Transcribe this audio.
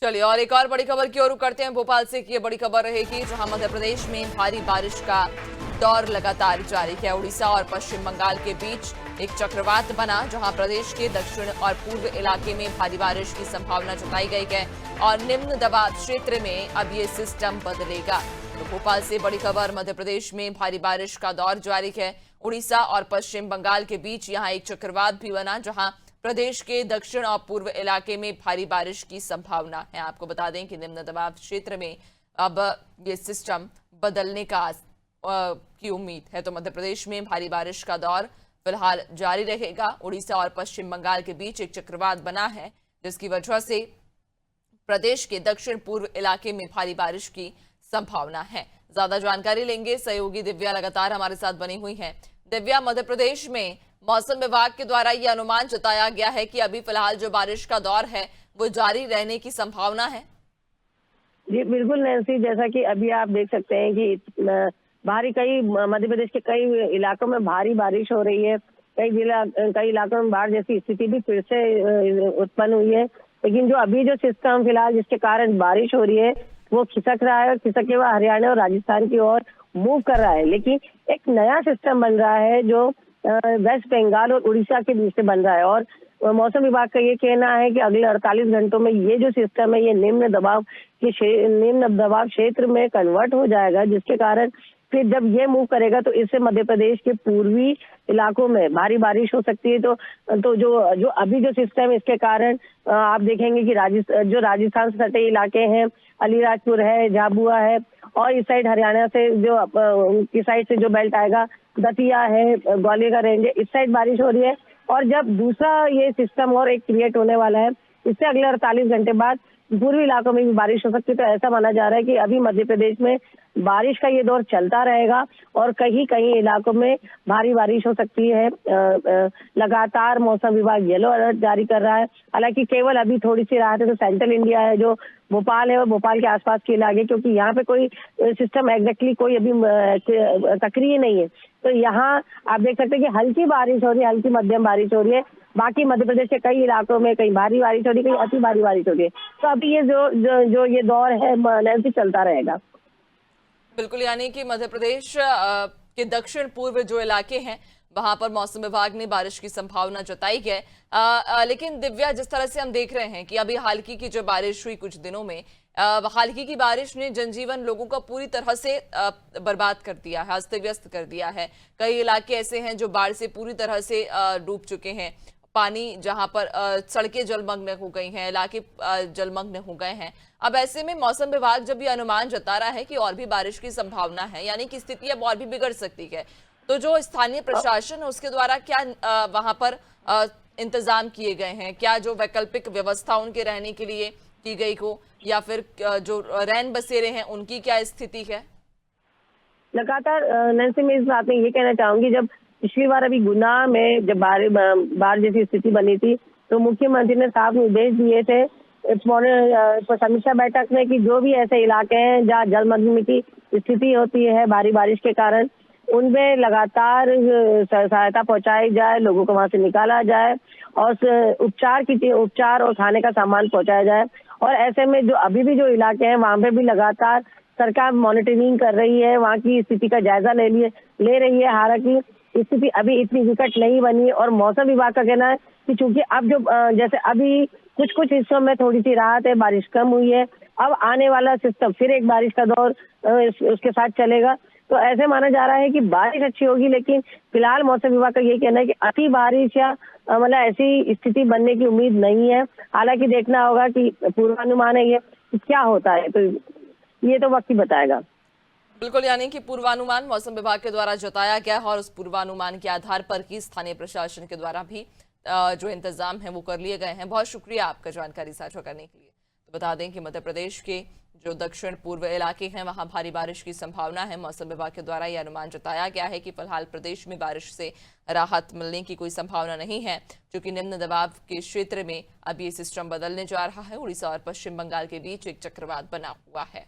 चलिए और एक और बड़ी खबर की ओर रुख करते हैं भोपाल से कि ये बड़ी खबर रहेगी जहां मध्य प्रदेश में भारी बारिश का दौर लगातार जारी है। उड़ीसा और पश्चिम बंगाल के बीच एक चक्रवात बना जहां प्रदेश के दक्षिण और पूर्व इलाके में भारी बारिश की संभावना जताई गई है और निम्न दबाव क्षेत्र में अब ये सिस्टम बदलेगा। तो भोपाल से बड़ी खबर, मध्य प्रदेश में भारी बारिश का दौर जारी है। उड़ीसा और पश्चिम बंगाल के बीच यहाँ एक चक्रवात भी बना जहां प्रदेश के दक्षिण और पूर्व इलाके में भारी बारिश की संभावना है। आपको बता दें कि निम्न दबाव क्षेत्र में अब ये सिस्टम बदलने की उम्मीद है। तो मध्य प्रदेश में भारी बारिश का दौर फिलहाल जारी रहेगा। उड़ीसा और पश्चिम बंगाल के बीच एक चक्रवात बना है जिसकी वजह से प्रदेश के दक्षिण पूर्व इलाके में भारी बारिश की संभावना है। ज्यादा जानकारी लेंगे, सहयोगी दिव्या लगातार हमारे साथ बनी हुई है। दिव्या, मध्य प्रदेश में मौसम विभाग के द्वारा यह अनुमान जताया गया है कि अभी फिलहाल जो बारिश का दौर है वो जारी रहने की संभावना है। जी बिल्कुल नैन्सी, जैसा कि अभी आप देख सकते हैं कि मध्य प्रदेश के कई इलाकों में भारी बारिश हो रही है। कई इलाकों में बाढ़ जैसी स्थिति भी फिर से उत्पन्न हुई है। लेकिन जो अभी जो सिस्टम फिलहाल जिसके कारण बारिश हो रही है वो खिसक रहा है और खिसक के बाद हरियाणा और राजस्थान की ओर मूव कर रहा है। लेकिन एक नया सिस्टम बन रहा है जो वेस्ट बंगाल और उड़ीसा के बीच से बन रहा है और मौसम विभाग का ये कहना है कि अगले 48 घंटों में ये जो सिस्टम है ये निम्न दबाव क्षेत्र में कन्वर्ट हो जाएगा, जिसके कारण फिर जब ये मूव करेगा तो इससे मध्य प्रदेश के पूर्वी इलाकों में भारी बारिश हो सकती है। तो जो अभी जो सिस्टम है इसके कारण आप देखेंगे कि राजस्थान से सटे इलाके हैं, अलीराजपुर है, झाबुआ है और इस साइड हरियाणा से इस साइड से जो बेल्ट आएगा, दतिया है, ग्वालियर का रेंज है, इस साइड बारिश हो रही है। और जब दूसरा ये सिस्टम और एक क्रिएट होने वाला है, इससे अगले 48 घंटे बाद पूर्वी इलाकों में भी बारिश हो सकती है। तो ऐसा माना जा रहा है कि अभी मध्य प्रदेश में बारिश का ये दौर चलता रहेगा और कहीं कहीं इलाकों में भारी बारिश हो सकती है। लगातार मौसम विभाग येलो अलर्ट जारी कर रहा है। हालांकि केवल अभी थोड़ी सी राहत है तो सेंट्रल इंडिया है, जो भोपाल है और भोपाल के आसपास के इलाके, क्योंकि यहाँ पे कोई सिस्टम एग्जैक्टली कोई अभी सक्रिय नहीं है। तो यहाँ आप देख सकते हैं कि हल्की बारिश हो रही है, हल्की मध्यम बारिश हो रही है। बाकी मध्य प्रदेश के कई इलाकों में कहीं भारी बारिश हो रही है, कहीं अति भारी बारिश हो रही है। तो अभी ये जो ये दौर है नैन्सी चलता रहेगा। बिल्कुल, यानी कि मध्य प्रदेश के दक्षिण पूर्व जो इलाके हैं वहां पर मौसम विभाग ने बारिश की संभावना जताई है। लेकिन दिव्या, जिस तरह से हम देख रहे हैं कि अभी हालकी की जो बारिश हुई कुछ दिनों में, हालकी की बारिश ने जनजीवन लोगों का पूरी तरह से बर्बाद कर दिया है, अस्त व्यस्त कर दिया है। कई इलाके ऐसे हैं जो बाढ़ से पूरी तरह से डूब चुके हैं। पानी जहां पर सड़कें जलमग्न हो गई हैं, इलाके जलमग्न हो गए हैं। अब ऐसे में मौसम विभाग जब ये अनुमान जता रहा है कि और भी बारिश की संभावना है, यानी कि स्थिति अब और भी बिगड़ सकती है, तो जो स्थानीय प्रशासन है उसके द्वारा क्या वहां पर इंतजाम किए गए हैं? क्या जो वैकल्पिक व्यवस्था उनके रहने के लिए की गई हो या फिर जो रैन बसेरे हैं उनकी क्या स्थिति है? लगातार नैन्सी, मैं इस बात में ये कहना चाहूंगी, जब पिछली बार अभी गुना में जब बाढ़ जैसी स्थिति बनी थी तो मुख्यमंत्री ने साफ निर्देश दिए थे समीक्षा बैठक में कि जो भी ऐसे इलाके हैं जहाँ जलमग्न की स्थिति होती है भारी बारिश के कारण, उनमें लगातार सहायता पहुंचाई जाए, लोगों को वहां से निकाला जाए और उपचार और खाने का सामान पहुंचाया जाए। और ऐसे में जो अभी भी जो इलाके हैं वहां पे भी लगातार सरकार मॉनिटरिंग कर रही है, वहां की स्थिति का जायजा ले रही है। हालांकि स्थिति अभी इतनी विकट नहीं बनी और मौसम विभाग का कहना है कि चूंकि अब जो जैसे अभी कुछ हिस्सों में थोड़ी सी राहत है, बारिश कम हुई है, अब आने वाला सिस्टम फिर एक बारिश का दौर उसके साथ चलेगा। तो ऐसे माना जा रहा है कि बारिश अच्छी होगी, लेकिन फिलहाल मौसम विभाग का ये कहना है कि अति बारिश या मतलब ऐसी स्थिति बनने की उम्मीद नहीं है। हालांकि देखना होगा कि पूर्वानुमान है ये क्या होता है, तो ये तो वक्त ही बताएगा। बिल्कुल, यानी कि पूर्वानुमान मौसम विभाग के द्वारा जताया गया है और उस पूर्वानुमान के आधार पर ही स्थानीय प्रशासन के द्वारा भी जो इंतजाम है वो कर लिए गए हैं। बहुत शुक्रिया आपका जानकारी साझा करने के लिए। तो बता दें कि मध्य प्रदेश के जो दक्षिण पूर्व इलाके हैं वहां भारी बारिश की संभावना है। मौसम विभाग के द्वारा यह अनुमान जताया गया है कि फिलहाल प्रदेश में बारिश से राहत मिलने की कोई संभावना नहीं है, क्योंकि निम्न दबाव के क्षेत्र में अब ये सिस्टम बदलने जा रहा है। उड़ीसा और पश्चिम बंगाल के बीच एक चक्रवात बना हुआ है।